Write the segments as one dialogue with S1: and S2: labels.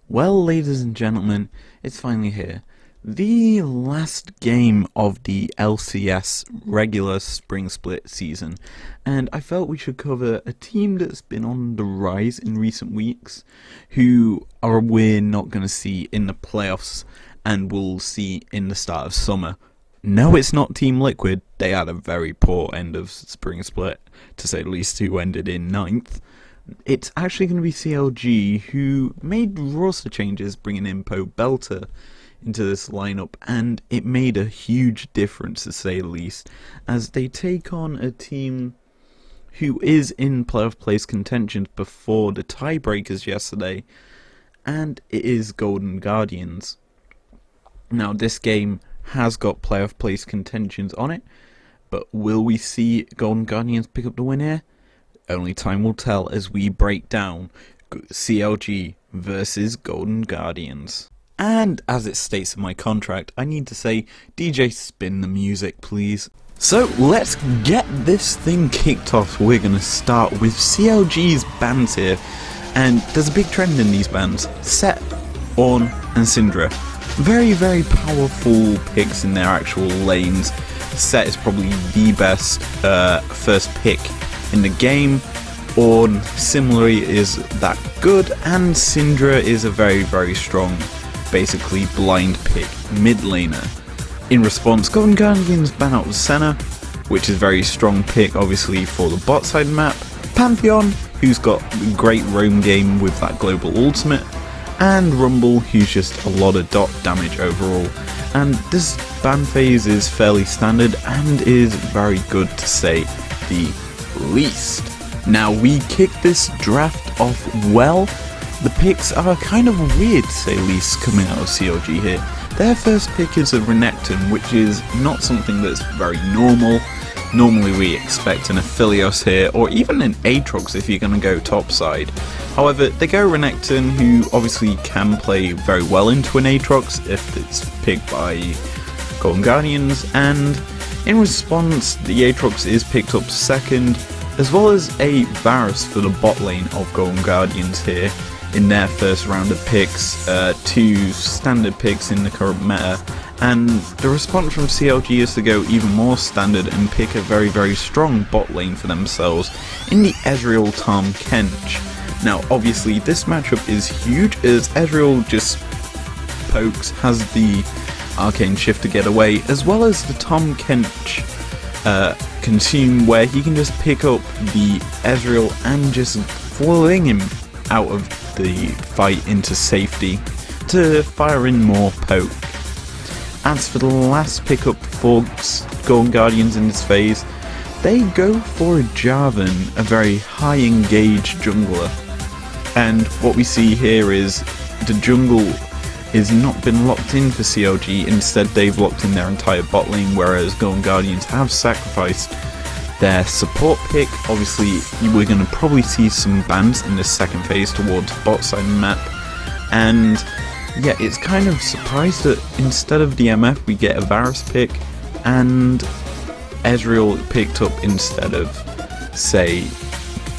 S1: Well, ladies and gentlemen, it's finally here. The last game of the LCS regular spring split season, and I felt we should cover a team that's been on the rise in recent weeks, we're not going to see in the playoffs and we'll see in the start of summer. No, it's not Team Liquid. They had a very poor end of spring split, to say the least, who ended in 9th. It's actually going to be CLG, who made roster changes, bringing in Belter into this lineup, and it made a huge difference, to say the least, as they take on a team who is in playoff place contention before the tiebreakers yesterday, and it is Golden Guardians. Now, this game has got playoff place contentions on it, but will we see Golden Guardians pick up the win here? Only time will tell as we break down CLG versus Golden Guardians. And as it states in my contract, I need to say, DJ, spin the music, please. So let's get this thing kicked off. We're going to start with CLG's bands here. And there's a big trend in these bands. Set, Ornn, and Syndra. Very, very powerful picks in their actual lanes. Set is probably the best first pick in the game. Ornn similarly is that good, and Syndra is a very, very strong, basically blind pick mid laner. In response, Golden Guardians ban out Senna, which is a very strong pick obviously for the bot side map. Pantheon, who's got a great roam game with that global ultimate, and Rumble, who's just a lot of dot damage overall. And this ban phase is fairly standard and is very good, to say the least. Now, we kick this draft off well. The picks are kind of weird, to say the least, coming out of CLG here. Their first pick is a Renekton, which is not something that's very normal. Normally we expect an Aphelios here, or even an Aatrox if you're going to go topside. However, they go Renekton, who obviously can play very well into an Aatrox if it's picked by Golden Guardians, and in response, the Aatrox is picked up second, as well as a Varus for the bot lane of Golden Guardians here in their first round of picks, two standard picks in the current meta, and the response from CLG is to go even more standard and pick a very, very strong bot lane for themselves in the Ezreal Tahm Kench. Now, obviously, this matchup is huge as Ezreal just pokes, has the Arcane Shift to get away, as well as the Tahm Kench consume, where he can just pick up the Ezreal and just fling him out of the fight into safety to fire in more poke. As for the last pickup for Golden Guardians in this phase, they go for a Jarvan, a very high engaged jungler. And what we see here is the jungle is not been locked in for CLG, instead they've locked in their entire bot lane, whereas Golden Guardians have sacrificed their support pick. Obviously, we're going to probably see some bans in this second phase towards bot side map, and yeah, it's kind of surprised that instead of the MF we get a Varus pick, and Ezreal picked up instead of, say,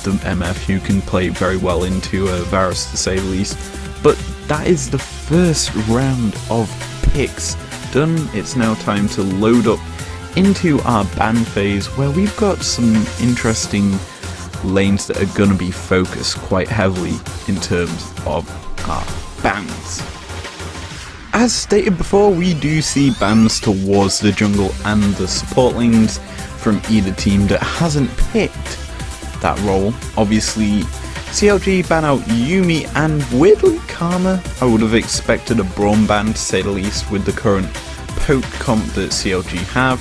S1: the MF, who can play very well into a Varus, to say the least. But that is the first round of picks done. It's now time to load up into our ban phase, where we've got some interesting lanes that are going to be focused quite heavily in terms of our bans. As stated before, we do see bans towards the jungle and the support lanes from either team that hasn't picked that role. Obviously, CLG ban out Yuumi and weirdly Karma. I would have expected a Braum ban, to say the least, with the current poke comp that CLG have.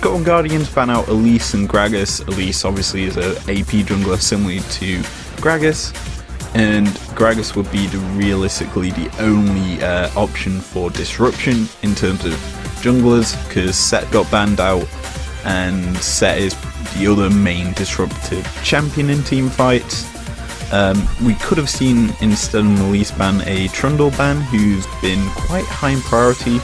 S1: Golden Guardians ban out Elise and Gragas. Elise obviously is an AP jungler similar to Gragas, and Gragas would be realistically the only option for disruption in terms of junglers, because Set got banned out, and Set is the other main disruptive champion in Teamfight. We could have seen, instead of an Elise ban, a Trundle ban, who's been quite high in priority,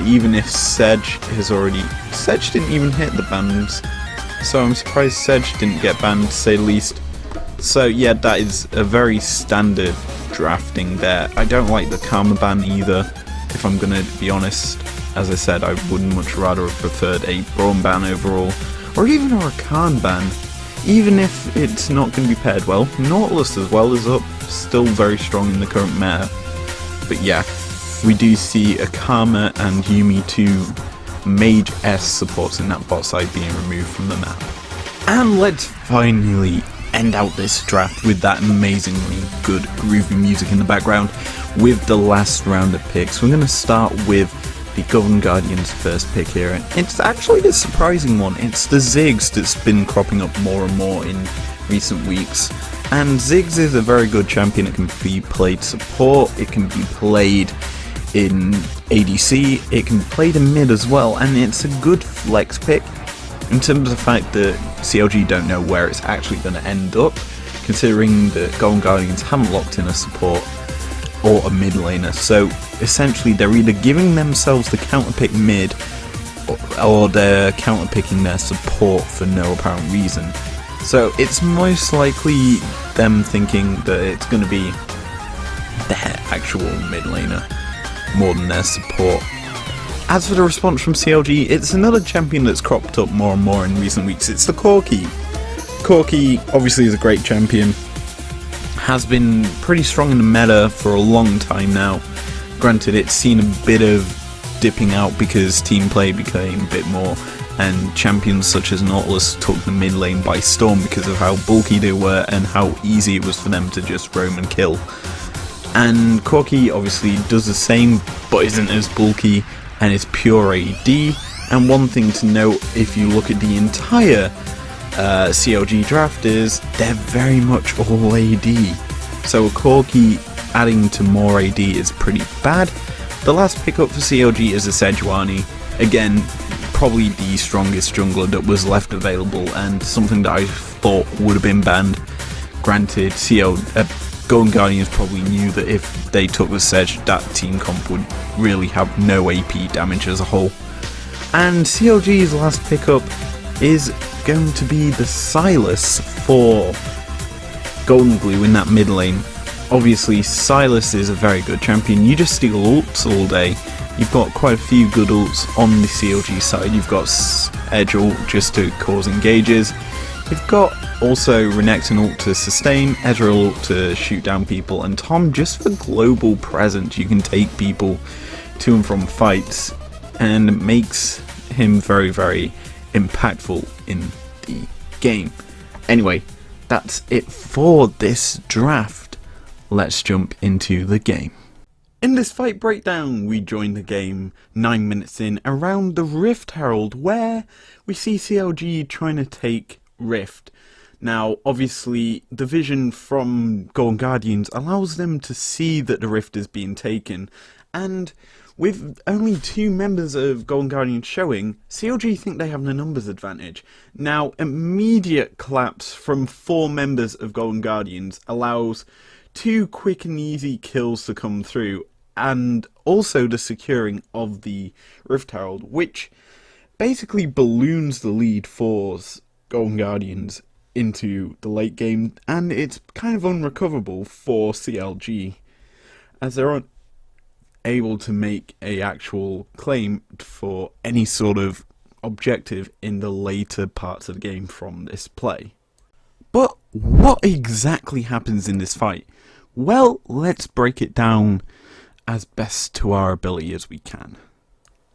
S1: even if Sedge didn't even hit the bans, so I'm surprised Sedge didn't get banned, to say the least. So yeah, that is a very standard drafting there. I don't like the Karma ban either, if I'm gonna be honest. As I said, I would much rather have preferred a Brawn ban overall, or even a Rakan ban, even if it's not going to be paired well. Nautilus as well is up, still very strong in the current meta. But yeah, we do see a Karma and Yumi 2 Mage S supports in that bot side being removed from the map. And let's finally end out this draft with that amazingly good groovy music in the background with the last round of picks. We're going to start with the Golden Guardian's first pick here, and it's actually a surprising one. It's the Ziggs that's been cropping up more and more in recent weeks, and Ziggs is a very good champion. It can be played support, it can be played in ADC, it can be played in mid as well, and it's a good flex pick in terms of the fact that CLG don't know where it's actually going to end up, considering that Golden Guardians haven't locked in a support or a mid laner. So essentially they're either giving themselves the counter pick mid or they're counter picking their support for no apparent reason. So it's most likely them thinking that it's going to be their actual mid laner more than their support. As for the response from CLG, it's another champion that's cropped up more and more in recent weeks. It's the Corki. Corki obviously is a great champion, has been pretty strong in the meta for a long time now. Granted, it's seen a bit of dipping out because team play became a bit more, and champions such as Nautilus took the mid lane by storm because of how bulky they were and how easy it was for them to just roam and kill. And Corki obviously does the same, but isn't as bulky and is pure AD. And one thing to note, if you look at the entire CLG draft, is they're very much all AD. So a Corki adding to more AD is pretty bad. The last pickup for CLG is a Sejuani. Again, probably the strongest jungler that was left available, and something that I thought would have been banned. Granted, Golden Guardians probably knew that if they took the Sedge, that team comp would really have no AP damage as a whole. And CLG's last pickup is going to be the Sylas for Golden Glue in that mid lane. Obviously, Sylas is a very good champion. You just steal ults all day. You've got quite a few good ults on the CLG side. You've got Edge ult just to cause engages. You've got also Renekton ult to sustain, Ezreal ult to shoot down people, and Tom just for global presence. You can take people to and from fights, and it makes him very, very impactful in the game. Anyway, that's it for this draft. Let's jump into the game. In this fight breakdown, we join the game 9 minutes in around the Rift Herald, where we see CLG trying to take Rift. Now, obviously, the vision from Golden Guardians allows them to see that the Rift is being taken, and with only 2 members of Golden Guardians showing, CLG think they have the numbers advantage. Now, immediate collapse from 4 members of Golden Guardians allows 2 quick and easy kills to come through, and also the securing of the Rift Herald, which basically balloons the lead for Golden Guardians into the late game, and it's kind of unrecoverable for CLG, as they're unable to make a actual claim for any sort of objective in the later parts of the game from this play. But what exactly happens in this fight? Well, let's break it down as best to our ability as we can.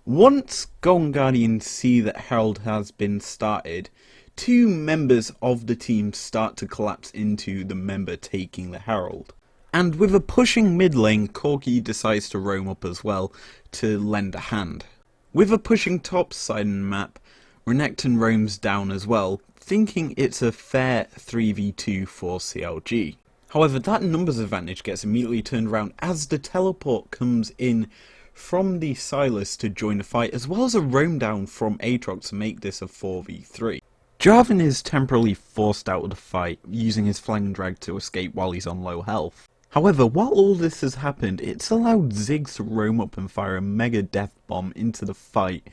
S1: Once Golden Guardians see that Herald has been started, 2 members of the team start to collapse into the member taking the Herald. And with a pushing mid lane, Corki decides to roam up as well to lend a hand. With a pushing top side of the map, Renekton roams down as well, thinking it's a fair 3v2 for CLG. However, that numbers advantage gets immediately turned around as the teleport comes in from the Sylas to join the fight, as well as a roam down from Aatrox to make this a 4v3. Jarvan is temporarily forced out of the fight, using his flying drag to escape while he's on low health. However, while all this has happened, it's allowed Ziggs to roam up and fire a mega death bomb into the fight,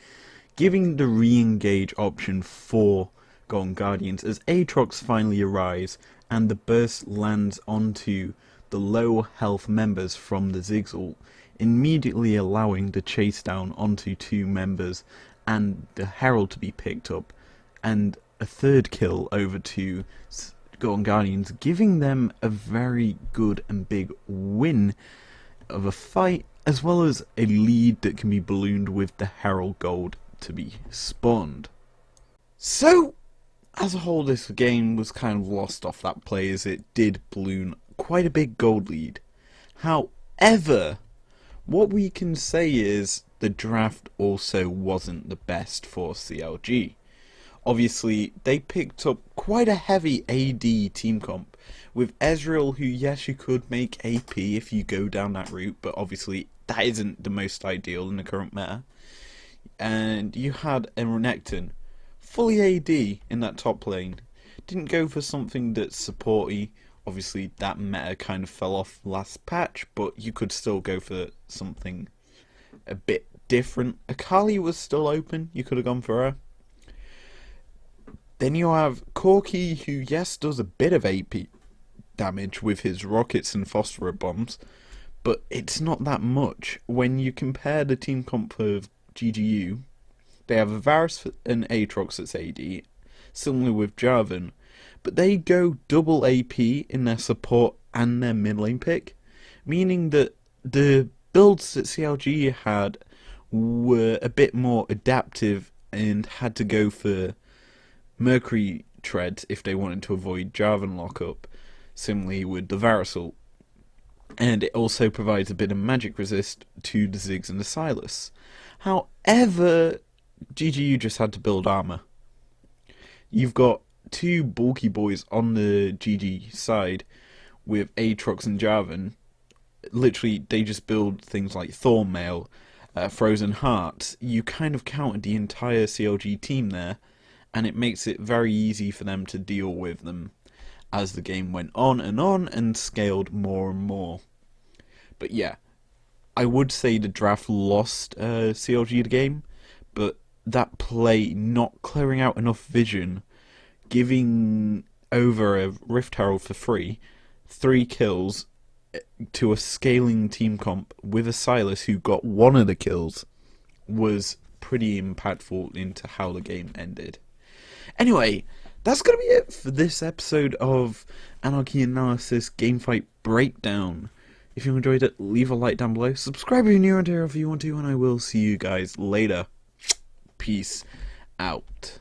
S1: giving the re-engage option for Golden Guardians as Aatrox finally arrives and the burst lands onto the low health members from the Ziggs ult, immediately allowing the chase down onto 2 members and the Herald to be picked up, and a third kill over to Golden Guardians, giving them a very good and big win of a fight, as well as a lead that can be ballooned with the Herald Gold to be spawned. So, as a whole, this game was kind of lost off that play, as it did balloon quite a big gold lead. However, what we can say is the draft also wasn't the best for CLG. Obviously, they picked up quite a heavy AD team comp, with Ezreal, who, yes, you could make AP if you go down that route, but obviously that isn't the most ideal in the current meta. And you had a Renekton, fully AD in that top lane. Didn't go for something that's supporty. Obviously, that meta kind of fell off last patch, but you could still go for something a bit different. Akali was still open, you could have gone for her. Then you have Corki, who, yes, does a bit of AP damage with his rockets and phosphor bombs, but it's not that much. When you compare the team comp of GGU, they have a Varus and Aatrox that's AD, similar with Jarvan, but they go double AP in their support and their mid lane pick, meaning that the builds that CLG had were a bit more adaptive and had to go for Mercury treads if they wanted to avoid Jarvan lockup, similarly with the Varus ult. And it also provides a bit of magic resist to the Ziggs and the Sylas. However, GGU just had to build armor. You've got 2 bulky boys on the GG side with Aatrox and Jarvan. Literally, they just build things like Thornmail, Frozen Heart. You kind of counted the entire CLG team there, and it makes it very easy for them to deal with them as the game went on and scaled more and more. But yeah, I would say the draft lost CLG the game, but that play not clearing out enough vision, giving over a Rift Herald for free, 3 kills to a scaling team comp with a Sylas who got 1 of the kills, was pretty impactful into how the game ended. Anyway, that's going to be it for this episode of Anarchy Analysis Gamefight Breakdown. If you enjoyed it, leave a like down below. Subscribe if you're new around here if you want to, and I will see you guys later. Peace out.